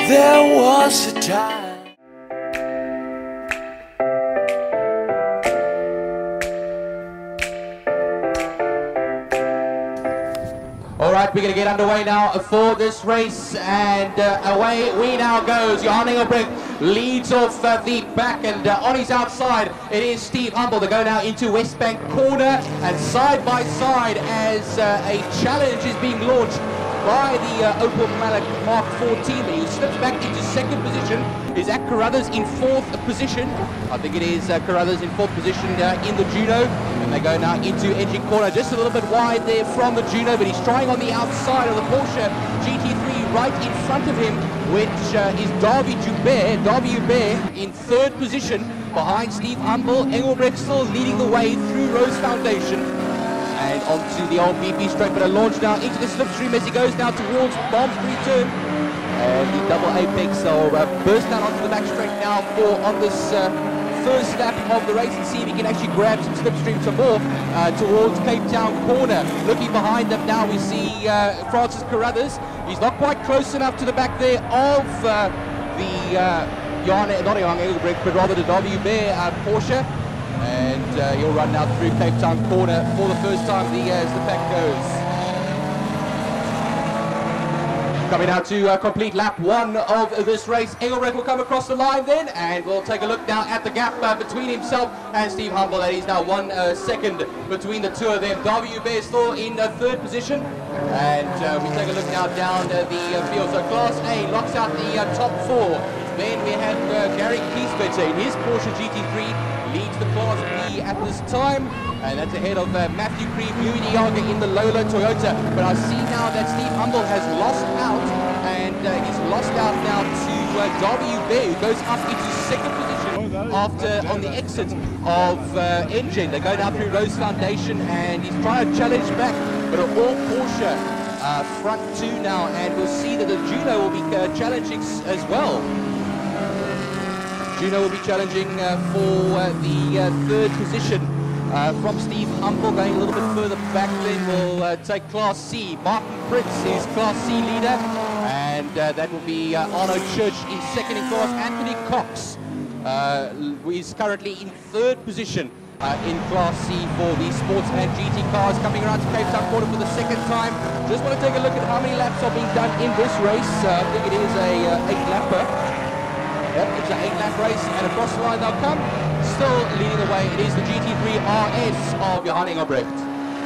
There was a time. All right, we're going to get underway now for this race, and away we now goes. Johan Engelbrecht leads off the back, and on his outside it is Steve Humble. They go now into West Bank corner, and side by side as a challenge is being launched by the Opel Malik Mark 14. He slips back into second position. Is that Carruthers in fourth position? I think it is Carruthers in fourth position in the Juno. And they go now into engine corner, just a little bit wide there from the Juno, but he's trying on the outside of the Porsche GT3 right in front of him, which is Darby Joubert. Darby Joubert in third position behind Steve Humble. Engelbrecht still leading the way through Rose Foundation. And onto the old BP straight, but a launch now into the slipstream as he goes now towards Barmsbury turn. And the double apex will burst down onto the back straight now for on this first lap of the race, and see if he can actually grab some slipstream some more towards Cape Town corner. Looking behind them now, we see Francis Carruthers. He's not quite close enough to the back there of not Johan Engelbrecht, but rather the WB Porsche. And he'll run now through Cape Town corner for the first time as the pack goes. Coming out to complete lap one of this race. Engelbrecht will come across the line then, and we'll take a look now at the gap between himself and Steve Humble. That is now 1 second between the two of them. WB is still in third position, and we take a look now down the field. So Class A locks out the top four. Then we have Gary Kiesbetter in his Porsche GT3. Leads the Class B at this time, and that's ahead of Matthew Creed, Louis Diaga in the Lola Toyota. But I see now that Steve Humble has lost out, and he's lost out now to WB, who goes up into second position after on the exit of Engine. They go down through Rose Foundation, and he's trying to challenge back, but an all Porsche front two now, and we'll see that the Juno will be challenging as well. Juno will be challenging for the third position from Steve Humble. Going a little bit further back then, we'll take Class C. Martin Pritz is Class C leader, and that will be Arno Church in second in class. Anthony Cox is currently in third position in Class C for the Sportsman GT cars. Coming around to Cape Town corner for the second time. Just want to take a look at how many laps are being done in this race. I think it is a 8-lapper. Yep, it's an 8-lap race, and across the line they'll come. Still leading the way, it is the GT3 RS of Johan Engelbrecht.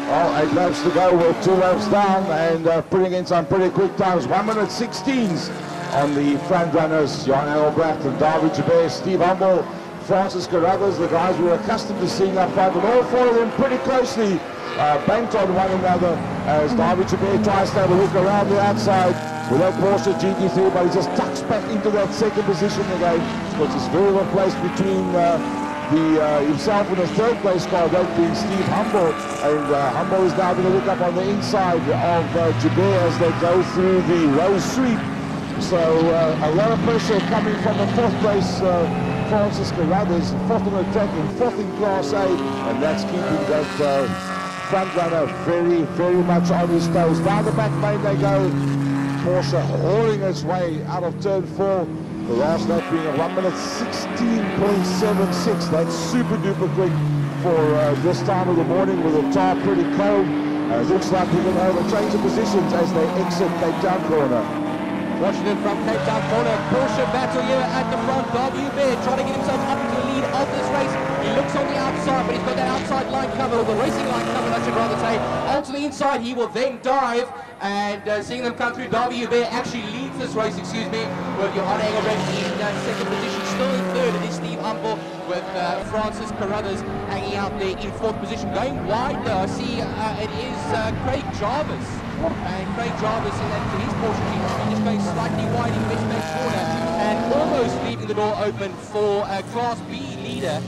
Well, 8 laps to go with 2 laps down, and putting in some pretty quick times. 1 minute 16s on the front runners, Johan Engelbrecht and Darby Joubert, Steve Humble, Francis Carruthers, the guys we're accustomed to seeing up front, but all 4 of them pretty closely banked on one another as Darby Joubert tries to have a look around the outside with that Porsche GT3, but he just tucks back into that second position again, which is very well placed between himself and the third place car, that being Steve Humble. And Humble is now going to look up on the inside of Joubert as they go through the rose sweep. So a lot of pressure coming from the fourth place, Francis Carruthers, fourth on the track and fourth in Class A, and that's keeping that front runner very, very much on his toes. Down the back lane they go. Porsche hauling its way out of turn 4. The last lap being a 1 minute 16.76. That's super duper quick for this time of the morning with the tar pretty cold. Looks like we're going to have a change of positions as they exit Cape Town corner. Watching it from Cape Town corner, Porsche battle here at the front. WB trying to get himself up to the lead of this race. He looks on the outside, but he's got that outside line cover, or the racing line cover, I should rather say. Onto the inside, he will then dive, and seeing them come through, WB actually leads this race, with Johan Engelbrecht in second position. Still in third, it is Steve Humble with Francis Carruthers hanging out there in fourth position. Going wide though, I see it is Craig Jarvis. And Craig Jarvis in that his Porsche GT3 just going slightly wide in West Bank corner, and almost leaving the door open for Class B leader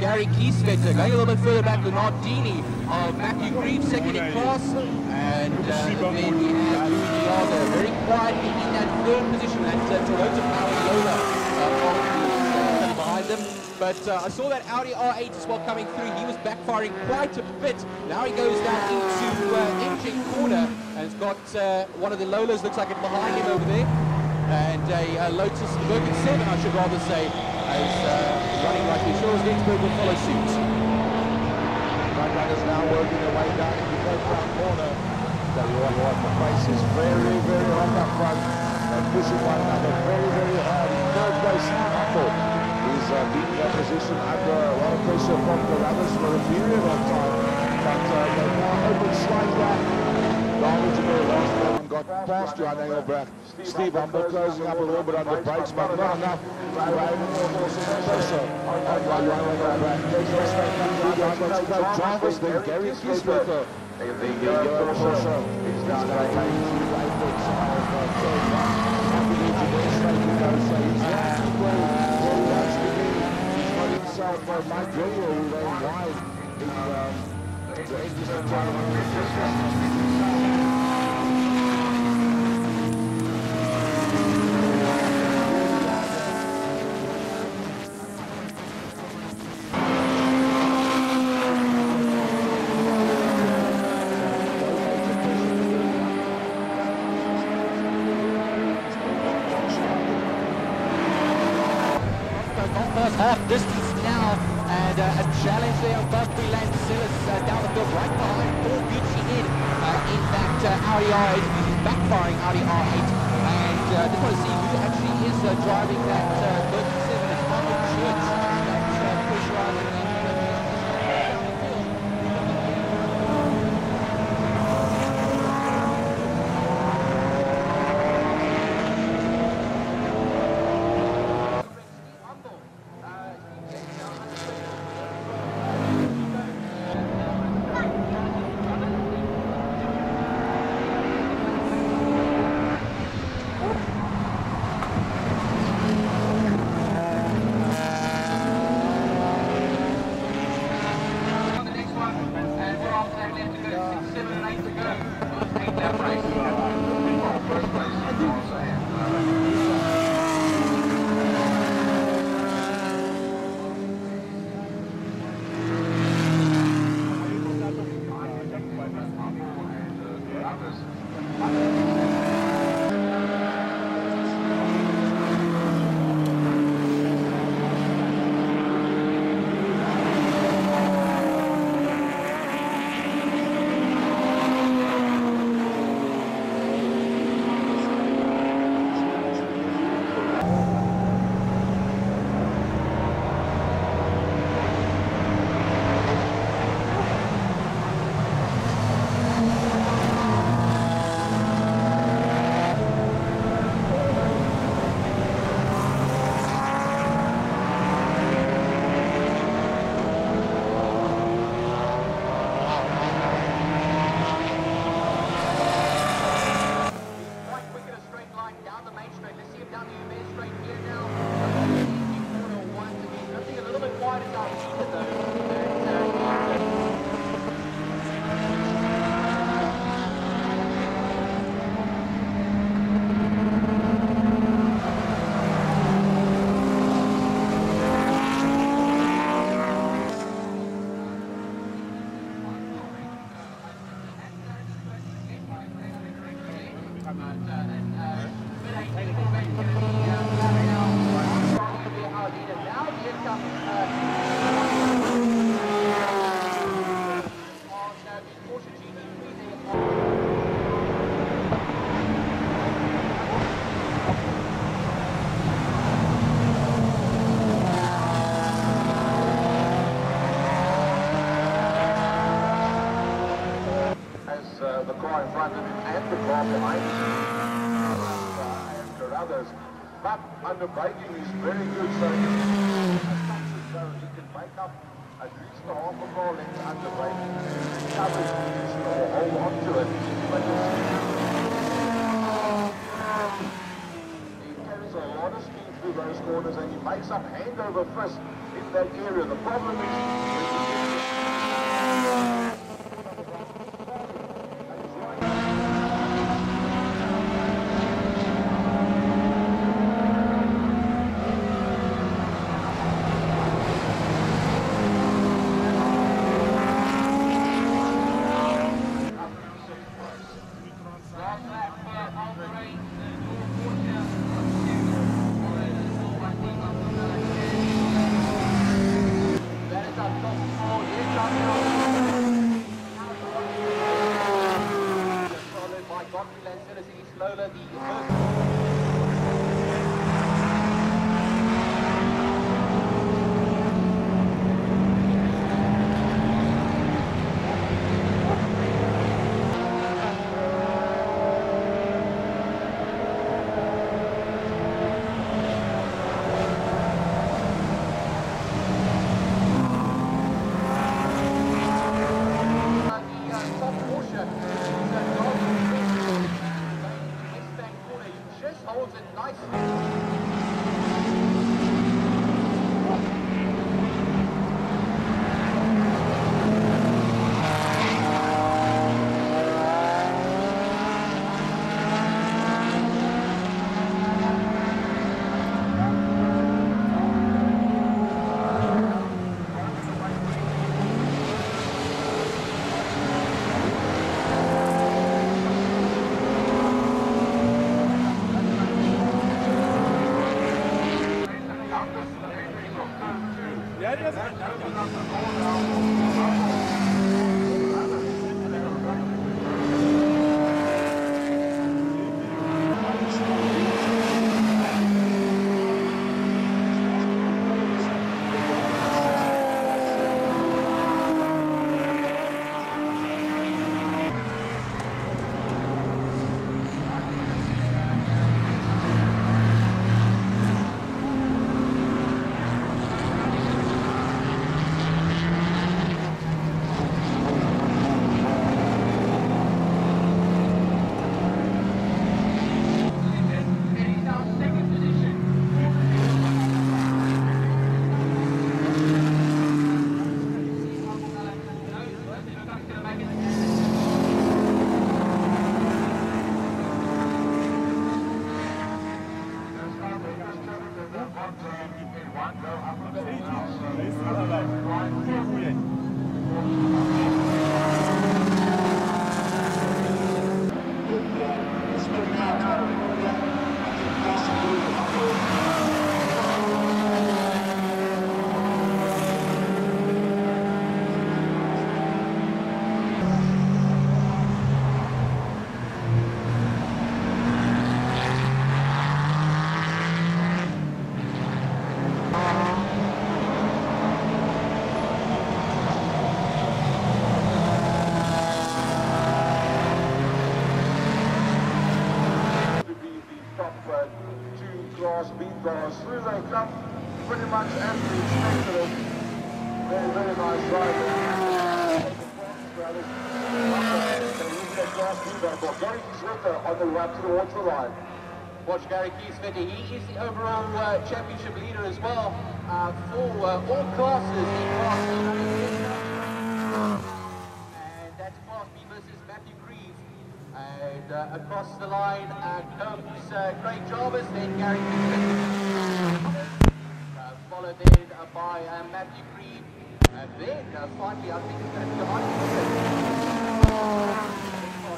Gary Kiesbetter. Going a little bit further back to Nardini of Matthew Creed, second in class, and then we have Louis Diaga very quietly in that third position. That Toyota powered Lola behind them. But I saw that Audi R8 as well coming through. He was backfiring quite a bit. Now he goes down into engine corner, and it's got one of the Lolas, looks like it behind him over there. and a Lotus Bergen 7, I should rather say, as running like the Shores Lynchburg will follow suit. Front runners now working their way down into the front corner. Tell you what, the pace is very, very hot up front. They're pushing one another very, very hard. In third place, Steve Humble is beating that position under a lot of pressure from the runners for a period of time. But they now open slightly up. Darwin Jabeur lost that and got past Johan Engelbrecht. Steve Humble closing up a little bit on the brakes, but not enough to force pressure on Johan Engelbrecht. Let's go drivers then. Gary Kieswetter. The Porsche is now going to take 2 apex of third one. Happy to be straight to go, so he's looking well where he wants to be. He's got himself Mike Gillier who ran wide in the edges of the half distance now, and a challenge there of Buffy Lancelis down the field right behind Paul Gucci in that Audi R8. This is backfiring Audi R8, and just want to see who actually is driving that Bergen 7. It's Arnold Church that's pressurizing in the car in front of him and the car behind him and Carruthers. But under braking is very good, so he can make up at least a half a car length under braking. Coverage position or hold on to it. But he carries a lot of speed through those corners and he makes up hand over fist in that area. The problem is Through they come, pretty much as we expected it. Very, very nice ride. Gary Keith on the right towards the line. Watch Gary Keith. He is the overall championship leader as well for all classes in Class B. And that's Class B versus Matthew Creed. And across the line comes Craig Jarvis, then Gary Keith. Followed then by Matthew Creed. And then finally, I think it's going to be behind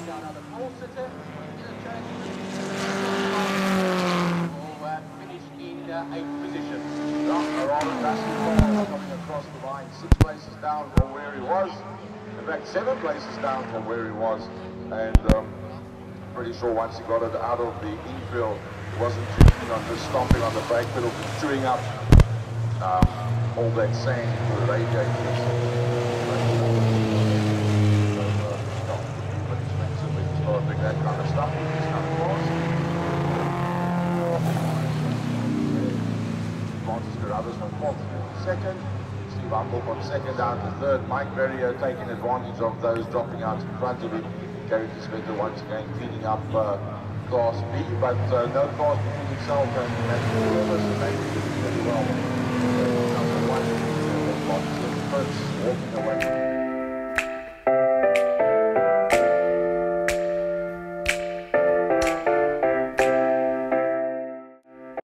down another pole sitter. Finish in 8th position. Rather drastic coming across the line, 6 places down from where he was. In fact, 7 places down from where he was. And pretty sure once he got it out of the infield, he wasn't too keen on just stomping on the brake pedal, chewing up all that sand for the radiators. That kind of stuff with this kind of class. Francis Carruthers on 4th, 2nd. Steve Humble from 2nd down to 3rd. Mike Verrier taking advantage of those dropping out in front of him. Gary Kisbetter once again cleaning up Class B, but no class between himself and Matthew Lewis, and they did really well.